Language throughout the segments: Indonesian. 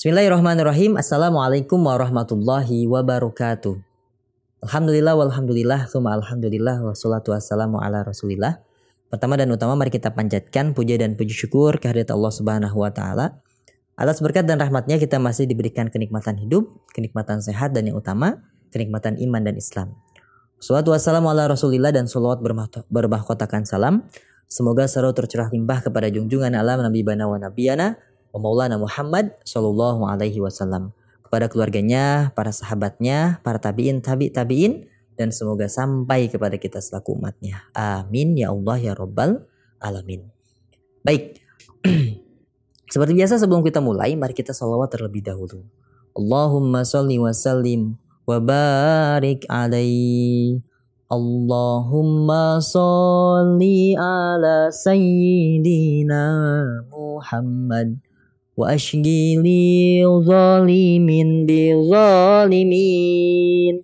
Bismillahirrahmanirrahim. Assalamualaikum warahmatullahi wabarakatuh. Alhamdulillah walhamdulillah tsumma alhamdulillah wassalatu wassalamu ala Rasulillah. Pertama dan utama mari kita panjatkan puja dan puji syukur kehadirat Allah Subhanahu wa taala. Atas berkat dan rahmatnya kita masih diberikan kenikmatan hidup, kenikmatan sehat dan yang utama kenikmatan iman dan Islam. Wassalatu wassalamu ala Rasulillah dan salawat bermahkotakan salam. Semoga selalu tercurah limpah kepada junjungan alam Nabi Bana wa Nabiyana wa Maulana Muhammad sallallahu alaihi wasallam, kepada keluarganya, para sahabatnya, para tabi'in, dan semoga sampai kepada kita selaku umatnya. Amin ya Allah ya Rabbal Alamin. Baik, seperti biasa sebelum kita mulai, mari kita sholawat terlebih dahulu. Allahumma sholli wa sallim wa barik alaihi. Allahumma sholli ala sayyidina Muhammad wa ashghili zalimin bi zalimin.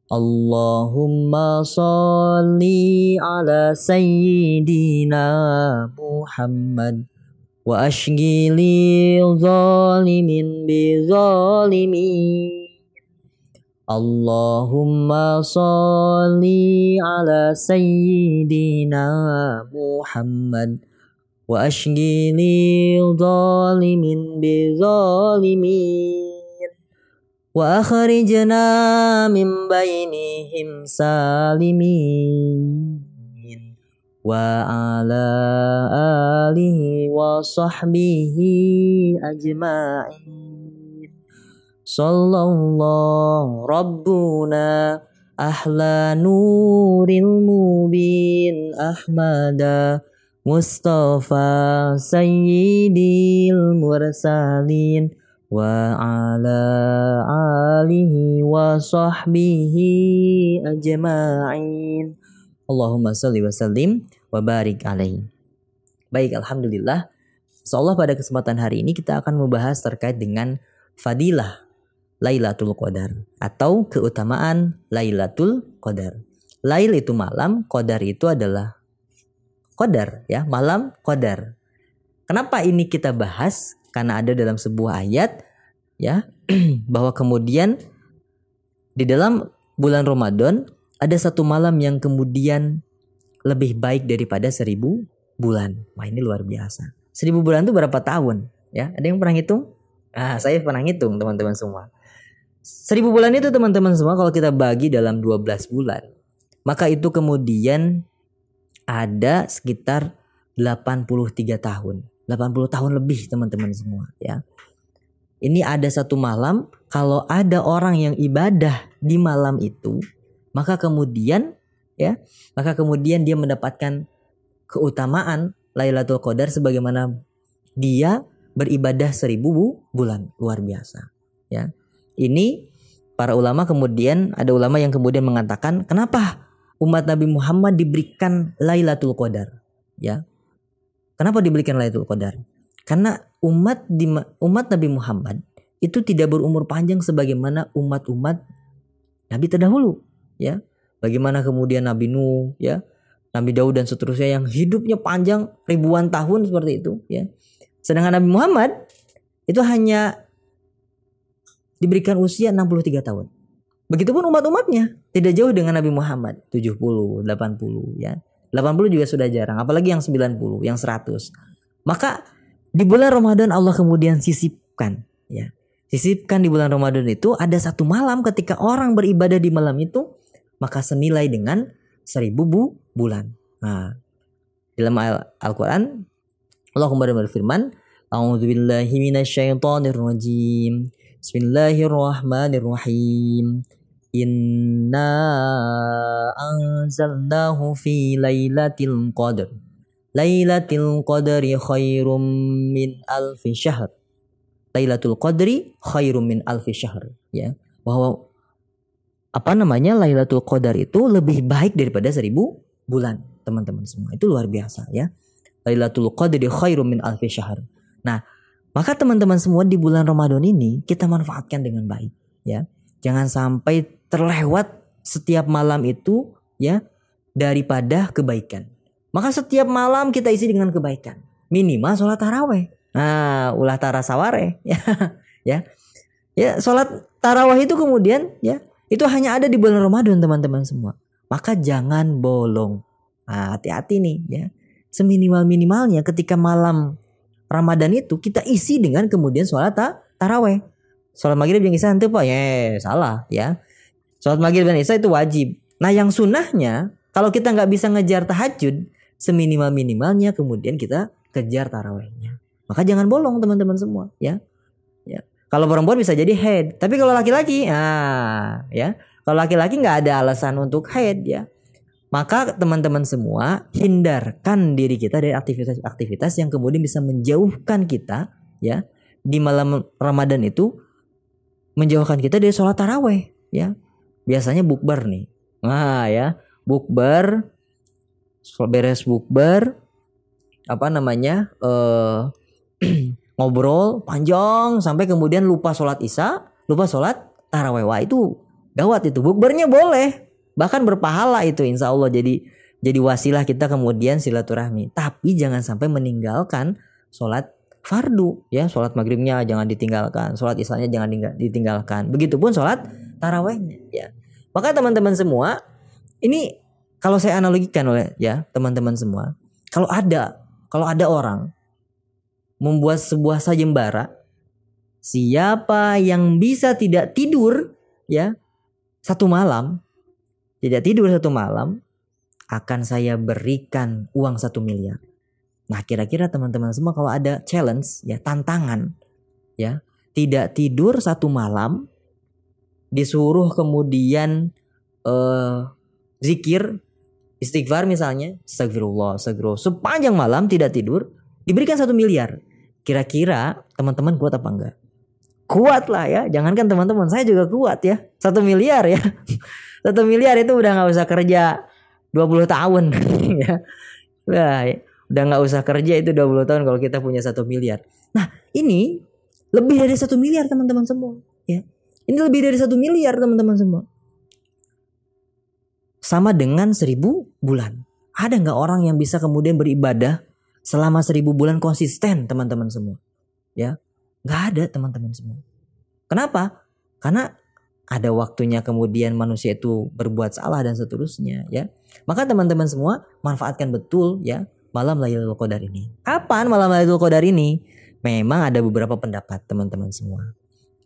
Allahumma sholli ala sayyidina Muhammad wa ashghili zalimin bi zalimin. Allahumma sholli ala sayyidina Muhammad wa ashghili zalimin bi zalimin wa akhrijna min bainihim salimin wa ala alihi wa sahbihi ajma'in. Sallallahu Rabbuna ahla nuril mubin Ahmada Mustafa Sayyidil Mursalin wa ala alihi wa sahbihi ajma'in. Allahumma salli wa sallim wa barik alaihi. Baik, alhamdulillah. Insyaallah pada kesempatan hari ini kita akan membahas terkait dengan fadilah Lailatul Qadar atau keutamaan Lailatul Qadar. Lail itu malam, Qadar itu adalah Qadar, ya, malam Qadar. Kenapa ini kita bahas? Karena ada dalam sebuah ayat, ya, bahwa kemudian di dalam bulan Ramadan ada satu malam yang kemudian lebih baik daripada 1000 bulan. Wah, ini luar biasa. 1000 bulan itu berapa tahun? Ya, ada yang pernah hitung? Saya pernah hitung, teman-teman semua. 1000 bulan itu teman-teman semua kalau kita bagi dalam 12 bulan, maka itu kemudian ada sekitar 83 tahun. 80 tahun lebih teman-teman semua, ya. Ini ada satu malam, kalau ada orang yang ibadah di malam itu, maka kemudian dia mendapatkan keutamaan Lailatul Qadar sebagaimana dia beribadah 1000 bulan. Luar biasa, ya. Ini para ulama kemudian, ada ulama yang kemudian mengatakan, kenapa umat Nabi Muhammad diberikan Lailatul Qadar, ya? Kenapa diberikan Lailatul Qadar? Karena umat Nabi Muhammad itu tidak berumur panjang sebagaimana umat-umat Nabi terdahulu, ya. Bagaimana kemudian Nabi Nuh, ya, Nabi Daud dan seterusnya yang hidupnya panjang ribuan tahun seperti itu, ya. Sedangkan Nabi Muhammad itu hanya diberikan usia 63 tahun. Begitupun umat-umatnya tidak jauh dengan Nabi Muhammad, 70, 80, ya. 80 juga sudah jarang, apalagi yang 90, yang 100. Maka di bulan Ramadan Allah kemudian sisipkan, ya. Sisipkan di bulan Ramadan itu ada satu malam ketika orang beribadah di malam itu maka senilai dengan 1000 bulan. Nah, dalam Al-Qur'an Allah kemudian berfirman, A'udzubillahi minasyaitonirrajim. Bismillahirrahmanirrahim. Inna anzalnahu fi lailatul qadr. Lailatul qadri khairum min alfi syahr. Lailatul qadri khairum min alfi syahr, ya. Bahwa Lailatul Qadar itu lebih baik daripada 1000 bulan, teman-teman semua. Itu luar biasa, ya. Lailatul Qadri khairum min alfi syahr. Nah, maka teman-teman semua di bulan Ramadan ini kita manfaatkan dengan baik, ya. Jangan sampai terlewat setiap malam itu, ya, daripada kebaikan. Maka setiap malam kita isi dengan kebaikan. Minimal sholat taraweh. Nah, ulah tara saware, ya. ya. Ya, sholat tarawih itu kemudian ya itu hanya ada di bulan Ramadan teman-teman semua. Maka jangan bolong. Nah, hati-hati nih ya. Seminimal-minimalnya ketika malam Ramadan itu kita isi dengan kemudian sholat tarawih. Sholat maghrib yang isya itu Pak, salah ya. Sholat maghrib dan isya itu wajib. Nah yang sunnahnya kalau kita nggak bisa ngejar tahajud, seminimal-minimalnya kemudian kita kejar tarawihnya. Maka jangan bolong teman-teman semua ya. Ya. Kalau perempuan bisa jadi haid, tapi kalau laki-laki, ya, kalau laki-laki nggak ada alasan untuk haid ya. Maka teman-teman semua hindarkan diri kita dari aktivitas-aktivitas yang kemudian bisa menjauhkan kita ya di malam Ramadan itu, menjauhkan kita dari sholat tarawih ya. Biasanya bukber nih, ya bukber, beres bukber, ngobrol panjang sampai kemudian lupa sholat isya, lupa sholat tarawih. Wah itu gawat itu. Bukbernya boleh, bahkan berpahala itu insya Allah jadi wasilah kita kemudian silaturahmi. Tapi jangan sampai meninggalkan sholat fardu ya. Sholat maghribnya jangan ditinggalkan, sholat isyanya jangan ditinggalkan. Begitupun sholat tarawihnya ya. Maka teman-teman semua, ini kalau saya analogikan oleh ya teman-teman semua, kalau ada orang membuat sebuah sayembara, siapa yang bisa tidak tidur ya satu malam, akan saya berikan uang 1 miliar. Nah kira-kira teman-teman semua kalau ada challenge ya, tantangan ya, tidak tidur 1 malam, disuruh kemudian zikir, istighfar misalnya, astagfirullah sepanjang malam tidak tidur, diberikan 1 miliar. Kira-kira teman-teman kuat apa enggak? Kuat lah ya. Jangankan teman-teman, saya juga kuat ya. 1 miliar ya. 1 miliar itu udah gak usah kerja 20 tahun ya. Udah gak usah kerja itu 20 tahun kalau kita punya 1 miliar. Nah ini lebih dari 1 miliar teman-teman semua ya. Ini lebih dari 1 miliar teman-teman semua. Sama dengan 1000 bulan. Ada gak orang yang bisa kemudian beribadah selama 1000 bulan konsisten teman-teman semua? Ya, gak ada teman-teman semua. Kenapa? Karena ada waktunya kemudian manusia itu berbuat salah dan seterusnya ya. Maka teman-teman semua manfaatkan betul ya malam Lailatul Qadar ini. Kapan malam Lailatul Qadar ini? Memang ada beberapa pendapat teman-teman semua.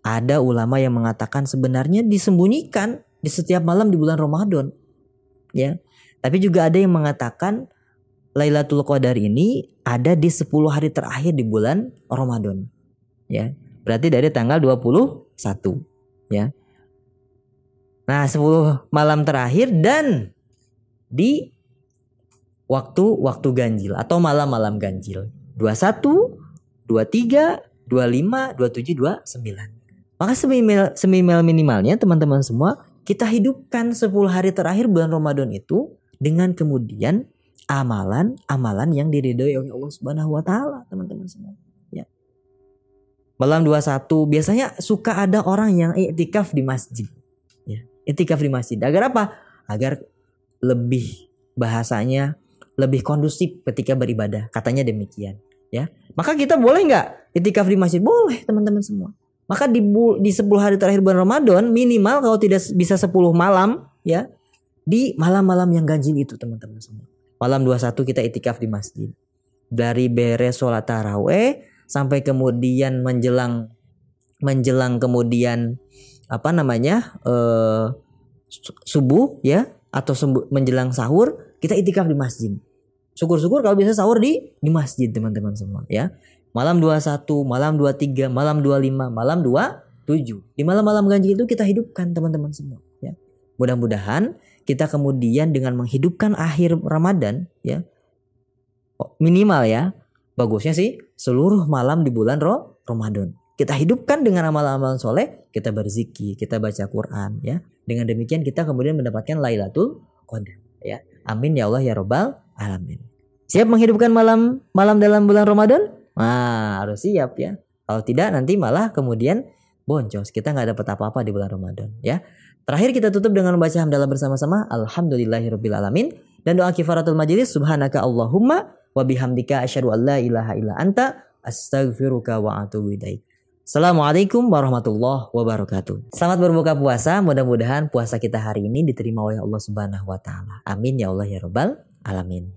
Ada ulama yang mengatakan sebenarnya disembunyikan di setiap malam di bulan Ramadan ya. Tapi juga ada yang mengatakan Lailatul Qadar ini ada di 10 hari terakhir di bulan Ramadan. Ya. Berarti dari tanggal 21 ya. Nah, 10 malam terakhir dan di waktu ganjil atau malam-malam ganjil. 21, 23, 25, 27, 29. Maka seminimal-minimalnya teman-teman semua kita hidupkan 10 hari terakhir bulan Ramadan itu dengan kemudian amalan-amalan yang diridhoi oleh Allah Subhanahu wa taala, teman-teman semua. Ya. Malam 21 biasanya suka ada orang yang iktikaf di masjid. Ya, iktikaf di masjid. Agar apa? Agar lebih bahasanya lebih kondusif ketika beribadah, katanya demikian, ya. Maka kita boleh nggak iktikaf di masjid? Boleh, teman-teman semua. Maka di 10 hari terakhir bulan Ramadan minimal kalau tidak bisa 10 malam ya, di malam-malam yang ganjil itu teman-teman semua. Malam 21 kita iktikaf di masjid. Dari beres sholat tarawih sampai kemudian menjelang kemudian subuh ya, atau menjelang sahur kita iktikaf di masjid. Syukur-syukur kalau bisa sahur di masjid teman-teman semua ya. Malam 21, malam 23, malam 25, malam 27. Di malam-malam ganjil itu kita hidupkan teman-teman semua ya. Mudah-mudahan kita kemudian dengan menghidupkan akhir Ramadan ya, minimal ya, bagusnya sih seluruh malam di bulan Ramadan kita hidupkan dengan amal-amal soleh, kita berzikir, kita baca Quran ya. Dengan demikian kita kemudian mendapatkan Lailatul Qadar ya. Amin ya Allah ya Rabbal alamin. Siap menghidupkan malam dalam bulan Ramadan? Nah, harus siap ya. Kalau tidak nanti malah kemudian boncos, kita nggak dapat apa-apa di bulan Ramadan ya. Terakhir kita tutup dengan membaca hamdalah bersama-sama. Alhamdulillahirabbil alamin, dan doa kifaratul majelis, subhanaka Allahumma wa bihamdika asyhadu an la ilaha illa anta astaghfiruka wa atubu ilaik. Assalamualaikum warahmatullahi wabarakatuh. Selamat berbuka puasa. Mudah-mudahan puasa kita hari ini diterima oleh Allah Subhanahu wa taala. Amin ya Allah ya rabbal alamin.